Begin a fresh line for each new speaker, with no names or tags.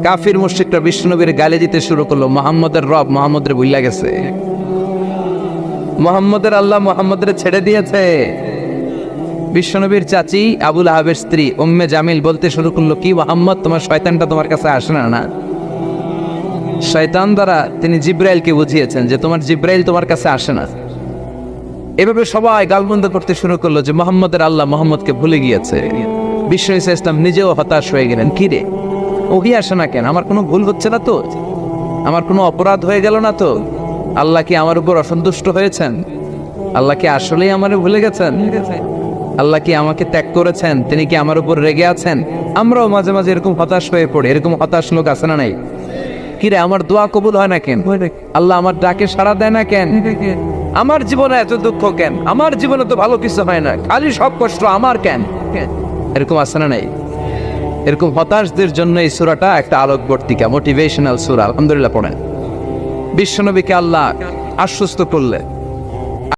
কাফির মুশরিকরা বিষ্ণুনবীর গালি দিতে শুরু করলো, মুহাম্মদের রব মুহাম্মদের ভুইলা গেছে, মুহাম্মদের আল্লাহ মুহাম্মদের ছেড়ে দিয়েছে। বিশ্বনবীর চাচি আবুল আহাবের স্ত্রী উম্মে জামিল বলতে শুরু করলো, কি মুহাম্মদ, তোমার শয়তানটা তোমার কাছে আসে না? শয়তান দ্বারা তিনি জিব্রাইলকে বুঝিয়েছেন যে তোমার জিব্রাইল তোমার কাছে আসে না। এভাবে সবাই গালমন্দ করতে শুরু করলো যে মুহাম্মদের আল্লাহ মুহাম্মদকে ভুলে গিয়েছে। বিষ্ণু ঈসা ইসলাম নিজেও হতাশ হয়ে গেলেন, কি রে ওহি আসে না কেন? আমার কোনো ভুল হচ্ছে না তো? আমার কোনো অপরাধ হয়ে গেল না তো? আল্লাহ কি আমার উপর অসন্তুষ্ট হয়েছেন? আল্লাহ কি আসলেই আমারে ভুলে গেছেন? আল্লাহ কি আমাকে ত্যাগ করেছেন? তিনি কি আমার উপর রেগে আছেন? আমরাও মাঝে মাঝে এরকম হতাশ হয়ে পড়ি। এরকম হতাশ লোক আছে না নাই? কিরে আমার দোয়া কবুল হয় না কেন? আল্লাহ আমার ডাকে সাড়া দেয় না কেন? আমার জীবনে এত দুঃখ কেন? আমার জীবনে তো ভালো কিছু হয় না, খালি সব কষ্ট আমার কেন? এরকম আছে না নাই? এরকম হতাশদের জন্য এই সূরাটা একটা আলোকবর্তিকা, মোটিভেশনাল সূরা। আলহামদুলিল্লাহ পড়েন। বিশ্বনবীকে আল্লাহ আশ্বস্ত করলেন